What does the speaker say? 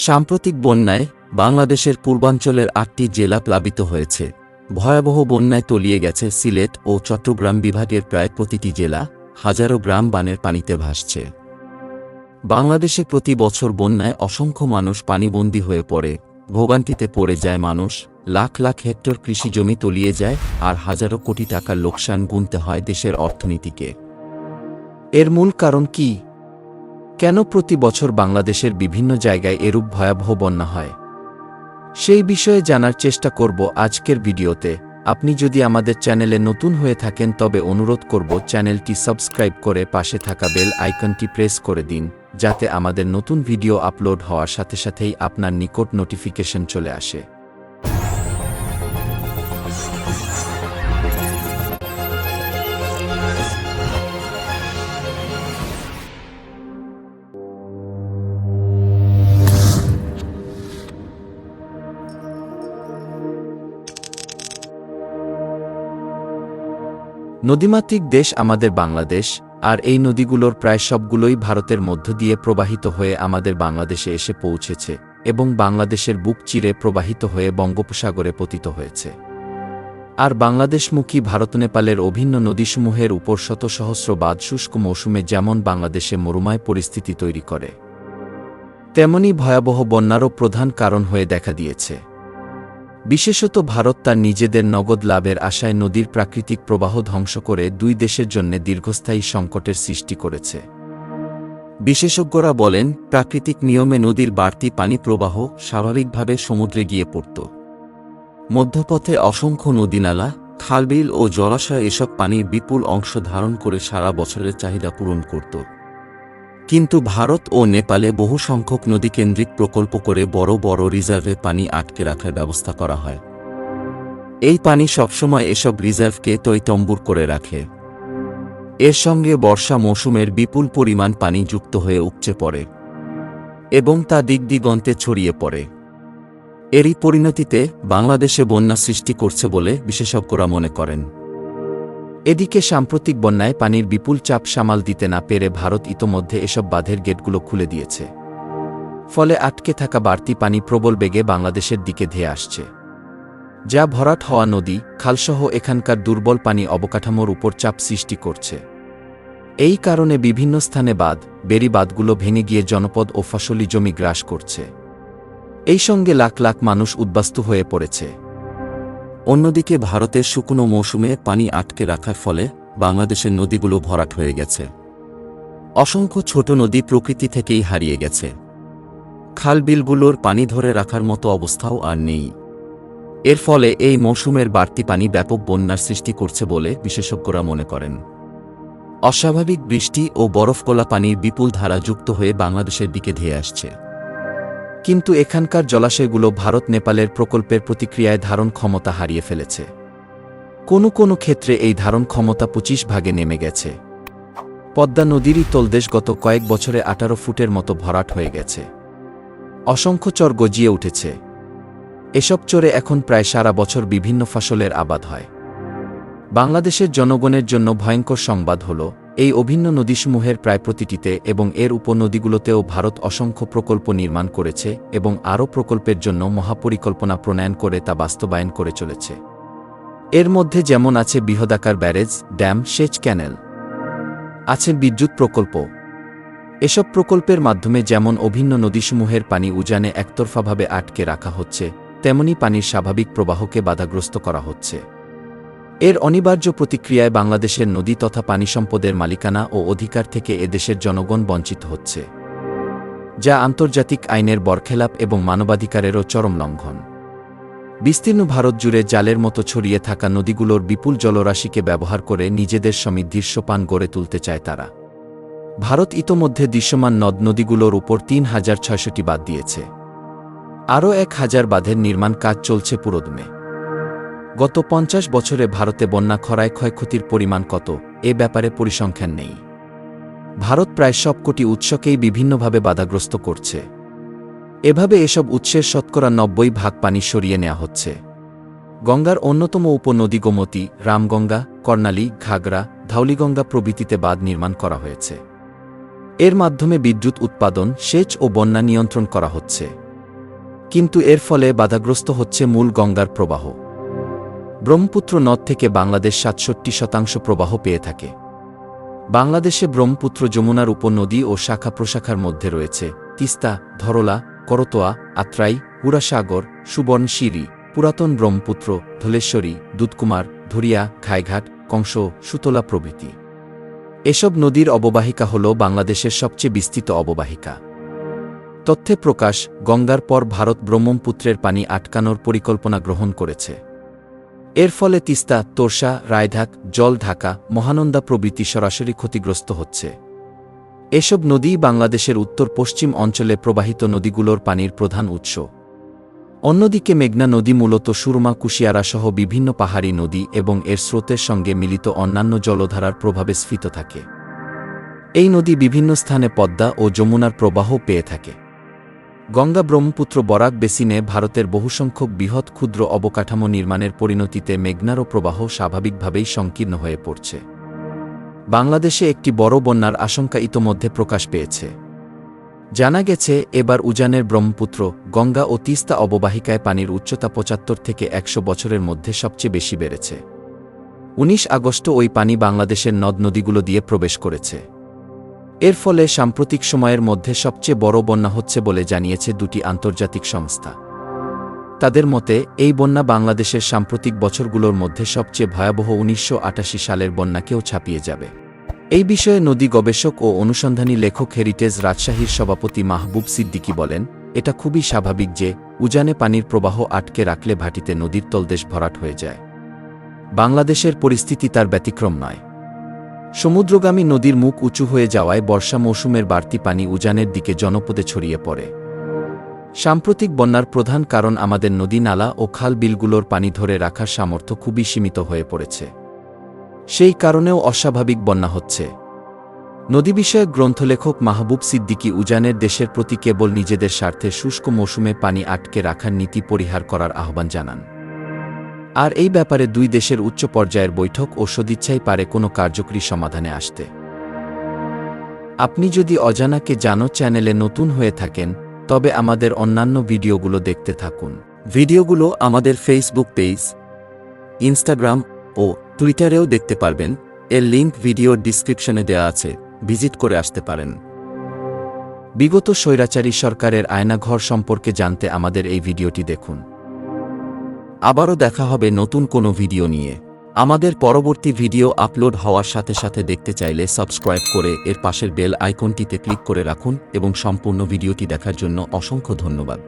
সাম্প্রতিক বন্যায় বাংলাদেশের পূর্বাঞ্চলের ৮টি জেলা প্লাবিত হয়েছে। ভয়াবহ বন্যায় তলিয়ে গেছে সিলেট ও চট্টগ্রাম বিভাগের প্রায় প্রতিটি জেলা, হাজারো গ্রাম বানের পানিতে ভাসছে। বাংলাদেশে প্রতি বছর বন্যায় অসংখ্য মানুষ পানিবন্দী হয়ে পড়ে, ভোগান্তিতে পড়ে যায় মানুষ, লাখ লাখ হেক্টর কৃষিজমি তলিয়ে যায় আর হাজারো কোটি টাকার লোকসান গুনতে হয় দেশের অর্থনীতিকে। এর মূল কারণ কি? কেন প্রতি বছর বাংলাদেশের বিভিন্ন জায়গায় এরূপ ভয়াবহ বন্যা হয়? সেই বিষয়ে জানার চেষ্টা করব আজকের ভিডিওতে। আপনি যদি আমাদের চ্যানেলে নতুন হয়ে থাকেন তবে অনুরোধ করব চ্যানেলটি সাবস্ক্রাইব করে পাশে থাকা বেল আইকনটি প্রেস করে দিন, যাতে আমাদের নতুন ভিডিও আপলোড হওয়ার সাথে সাথেই আপনার নিকট নোটিফিকেশন চলে আসে। নদীমাতৃক দেশ আমাদের বাংলাদেশ, আর এই নদীগুলোর প্রায় সবগুলোই ভারতের মধ্য দিয়ে প্রবাহিত হয়ে আমাদের বাংলাদেশে এসে পৌঁছেছে এবং বাংলাদেশের বুক চিরে প্রবাহিত হয়ে বঙ্গোপসাগরে পতিত হয়েছে। আর বাংলাদেশমুখী ভারত নেপালের অভিন্ন নদীসমূহের উপর শত সহস্র বাঁধ শুষ্ক মৌসুমে যেমন বাংলাদেশে মরুময় পরিস্থিতি তৈরি করে, তেমনি ভয়াবহ বন্যারও প্রধান কারণ হয়ে দেখা দিয়েছে। বিশেষত ভারত তার নিজেদের নগদ লাভের আশায় নদীর প্রাকৃতিক প্রবাহ ধ্বংস করে দুই দেশের জন্য দীর্ঘস্থায়ী সংকটের সৃষ্টি করেছে। বিশেষজ্ঞরা বলেন, প্রাকৃতিক নিয়মে নদীর বাড়তি পানি প্রবাহ স্বাভাবিকভাবে সমুদ্রে গিয়ে পড়ত। মধ্যপথে অসংখ্য নদীনালা, খালবিল ও জলাশয় এসব পানির বিপুল অংশ ধারণ করে সারা বছরের চাহিদা পূরণ করত। কিন্তু ভারত ও নেপালে বহু সংখ্যক নদীকেন্দ্রিক প্রকল্প করে বড় বড় রিজার্ভে পানি আটকে রাখার ব্যবস্থা করা হয়। এই পানি সবসময় এসব রিজার্ভকে টইটম্বুর করে রাখে। এর সঙ্গে বর্ষা মৌসুমের বিপুল পরিমাণ পানি যুক্ত হয়ে উপচে পড়ে এবং তা দিগদিগন্তে ছড়িয়ে পড়ে। এরই পরিণতিতে বাংলাদেশে বন্যা সৃষ্টি করছে বলে বিশেষজ্ঞরা মনে করেন। এদিকে সাম্প্রতিক বন্যায় পানির বিপুল চাপ সামাল দিতে না পেরে ভারত ইতোমধ্যে এসব বাঁধের গেটগুলো খুলে দিয়েছে। ফলে আটকে থাকা বাড়তি পানি প্রবল বেগে বাংলাদেশের দিকে ধেয়ে আসছে, যা ভরাট হওয়া নদী, খালসহ এখানকার দুর্বল পানি অবকাঠামোর উপর চাপ সৃষ্টি করছে। এই কারণে বিভিন্ন স্থানে বাঁধ, বেড়িবাঁধগুলো ভেঙে গিয়ে জনপদ ও ফসলি জমি গ্রাস করছে। এই সঙ্গে লাখ লাখ মানুষ উদ্বাস্তু হয়ে পড়েছে। অন্যদিকে ভারতের শুকনো মৌসুমে পানি আটকে রাখার ফলে বাংলাদেশের নদীগুলো ভরাট হয়ে গেছে। অসংখ্য ছোট নদী প্রকৃতি থেকেই হারিয়ে গেছে। খালবিলগুলোর পানি ধরে রাখার মতো অবস্থাও আর নেই। এর ফলে এই মৌসুমের বাড়তি পানি ব্যাপক বন্যার সৃষ্টি করছে বলে বিশেষজ্ঞরা মনে করেন। অস্বাভাবিক বৃষ্টি ও বরফগলা পানির বিপুল ধারা যুক্ত হয়ে বাংলাদেশের দিকে ধেয়ে আসছে। কিন্তু এখানকার জলাশয়গুলো ভারত নেপালের প্রকল্পের প্রতিক্রিয়ায় ধারণ ক্ষমতা হারিয়ে ফেলেছে। কোনো কোনো ক্ষেত্রে এই ধারণ ক্ষমতা ২৫ ভাগে নেমে গেছে। পদ্মা নদীরই তলদেশ গত কয়েক বছরে ১৮ ফুটের মতো ভরাট হয়ে গেছে। অসংখ্য চর গজিয়ে উঠেছে। এসব চরে এখন প্রায় সারা বছর বিভিন্ন ফসলের আবাদ হয়। বাংলাদেশের জনগণের জন্য ভয়ঙ্কর সংবাদ হল, এই অভিন্ন নদীসমূহের প্রায় প্রতিটিতে এবং এর উপনদীগুলোতেও ভারত অসংখ্য প্রকল্প নির্মাণ করেছে এবং আরও প্রকল্পের জন্য মহাপরিকল্পনা প্রণয়ন করে তা বাস্তবায়ন করে চলেছে। এর মধ্যে যেমন আছে বৃহদাকার ব্যারেজ, ড্যাম, সেচ ক্যানেল, আছে বিদ্যুৎ প্রকল্প। এসব প্রকল্পের মাধ্যমে যেমন অভিন্ন নদীসমূহের পানি উজানে একতরফাভাবে আটকে রাখা হচ্ছে, তেমনি পানির স্বাভাবিক প্রবাহকে বাধাগ্রস্ত করা হচ্ছে। এর অনিবার্য প্রতিক্রিয়ায় বাংলাদেশের নদী তথা পানি সম্পদের মালিকানা ও অধিকার থেকে এদেশের জনগণ বঞ্চিত হচ্ছে, যা আন্তর্জাতিক আইনের বরখেলাপ এবং মানবাধিকারেরও চরম লঙ্ঘন। বিস্তীর্ণ ভারত জুড়ে জালের মতো ছড়িয়ে থাকা নদীগুলোর বিপুল জলরাশিকে ব্যবহার করে নিজেদের সমৃদ্ধির সোপান গড়ে তুলতে চায় তারা। ভারত ইতোমধ্যে দৃশ্যমান নদ নদীগুলোর উপর ৩,৬০০টি বাঁধ দিয়েছে। আরও ১,০০০ বাঁধের নির্মাণ কাজ চলছে পুরোদমে। গত ৫০ বছরে ভারতে বন্যা খরায় ক্ষয়ক্ষতির পরিমাণ কত, এ ব্যাপারে পরিসংখ্যান নেই। ভারত প্রায় সবকটি উৎসকেই বিভিন্নভাবে বাধাগ্রস্ত করছে। এভাবে এসব উৎসের শতকরা ৯০ ভাগ পানি সরিয়ে নেওয়া হচ্ছে। গঙ্গার অন্যতম উপনদী গোমতী, রামগঙ্গা, কর্ণালী, ঘাগড়া, ধৌলিগঙ্গা প্রভৃতিতে বাঁধ নির্মাণ করা হয়েছে। এর মাধ্যমে বিদ্যুৎ উৎপাদন, সেচ ও বন্যা নিয়ন্ত্রণ করা হচ্ছে। কিন্তু এর ফলে বাধাগ্রস্ত হচ্ছে মূল গঙ্গার প্রবাহ। ব্রহ্মপুত্র নদ থেকে বাংলাদেশ ৬৭% প্রবাহ পেয়ে থাকে। বাংলাদেশে ব্রহ্মপুত্র যমুনার উপনদী ও শাখা প্রশাখার মধ্যে রয়েছে তিস্তা, ধরলা, করতোয়া, আত্রাই, হুরাসাগর, সুবর্ণশিরি, পুরাতন ব্রহ্মপুত্র, ধলেশ্বরী, দুধকুমার, ধরিয়া, ঘাইঘাট, কংস, সুতলা প্রভৃতি। এসব নদীর অববাহিকা হল বাংলাদেশের সবচেয়ে বিস্তৃত অববাহিকা। তথ্যে প্রকাশ, গঙ্গার পর ভারত ব্রহ্মপুত্রের পানি আটকানোর পরিকল্পনা গ্রহণ করেছে। এর ফলে তিস্তা, তোরসা, রায়ঢাক, জলঢাকা, মহানন্দা প্রভৃতি সরাসরি ক্ষতিগ্রস্ত হচ্ছে। এসব নদীই বাংলাদেশের উত্তর পশ্চিম অঞ্চলে প্রবাহিত নদীগুলোর পানির প্রধান উৎস। অন্যদিকে মেঘনা নদী মূলত সুরমা, কুশিয়ারা সহ বিভিন্ন পাহাড়ি নদী এবং এর স্রোতের সঙ্গে মিলিত অন্যান্য জলধারার প্রভাবে স্ফীত থাকে। এই নদী বিভিন্ন স্থানে পদ্মা ও যমুনার প্রবাহ পেয়ে থাকে। গঙ্গা ব্রহ্মপুত্র বরাক বেসিনে ভারতের বহুসংখ্যক বৃহৎ ক্ষুদ্র অবকাঠামো নির্মাণের পরিণতিতে মেঘনারও প্রবাহ স্বাভাবিকভাবেই সংকীর্ণ হয়ে পড়ছে। বাংলাদেশে একটি বড় বন্যার আশঙ্কা ইতোমধ্যে প্রকাশ পেয়েছে। জানা গেছে, এবার উজানের ব্রহ্মপুত্র, গঙ্গা ও তিস্তা অববাহিকায় পানির উচ্চতা ৭৫ থেকে ১০০ বছরের মধ্যে সবচেয়ে বেশি বেড়েছে। ১৯ আগস্ট ওই পানি বাংলাদেশের নদ নদীগুলো দিয়ে প্রবেশ করেছে। এর ফলে সাম্প্রতিক সময়ের মধ্যে সবচেয়ে বড় বন্যা হচ্ছে বলে জানিয়েছে দুটি আন্তর্জাতিক সংস্থা। তাদের মতে, এই বন্যা বাংলাদেশের সাম্প্রতিক বছরগুলোর মধ্যে সবচেয়ে ভয়াবহ ১৯৮৮ সালের বন্যাকেও ছাপিয়ে যাবে। এই বিষয়ে নদী গবেষক ও অনুসন্ধানী লেখক হেরিটেজ রাজশাহীর সভাপতি মাহবুব সিদ্দিকী বলেন, এটা খুবই স্বাভাবিক যে উজানে পানির প্রবাহ আটকে রাখলে ভাটিতে নদীর তলদেশ ভরাট হয়ে যায়। বাংলাদেশের পরিস্থিতি তার ব্যতিক্রম নয়। সমুদ্রগামী নদীর মুখ উঁচু হয়ে যাওয়ায় বর্ষা মৌসুমের বাড়তি পানি উজানের দিকে জনপদে ছড়িয়ে পড়ে। সাম্প্রতিক বন্যার প্রধান কারণ আমাদের নদী, নালা ও খাল বিলগুলোর পানি ধরে রাখার সামর্থ্য খুবই সীমিত হয়ে পড়েছে। সেই কারণেও অস্বাভাবিক বন্যা হচ্ছে। নদী বিষয়ক গ্রন্থলেখক মাহবুব সিদ্দিকী উজানের দেশের প্রতি কেবল নিজেদের স্বার্থে শুষ্ক মৌসুমে পানি আটকে রাখার নীতি পরিহার করার আহ্বান জানান। আর এই ব্যাপারে দুই দেশের উচ্চ পর্যায়ের বৈঠক ও সদিচ্ছাই পারে কোনো কার্যকরী সমাধানে আসতে। আপনি যদি অজানাকে জানো চ্যানেলে নতুন হয়ে থাকেন, তবে আমাদের অন্যান্য ভিডিওগুলো দেখতে থাকুন। ভিডিওগুলো আমাদের ফেসবুক পেজ, ইনস্টাগ্রাম ও টুইটারেও দেখতে পারবেন। এর লিঙ্ক ভিডিওর ডিসক্রিপশনে দেওয়া আছে, ভিজিট করে আসতে পারেন। বিগত স্বৈরাচারী সরকারের আয়নাঘর সম্পর্কে জানতে আমাদের এই ভিডিওটি দেখুন। আবারও দেখা হবে নতুন কোনো ভিডিও নিয়ে। আমাদের পরবর্তী ভিডিও আপলোড হওয়ার সাথে সাথে দেখতে চাইলে সাবস্ক্রাইব করে এর পাশের বেল আইকনটিতে ক্লিক করে রাখুন এবং সম্পূর্ণ ভিডিওটি দেখার জন্য অসংখ্য ধন্যবাদ।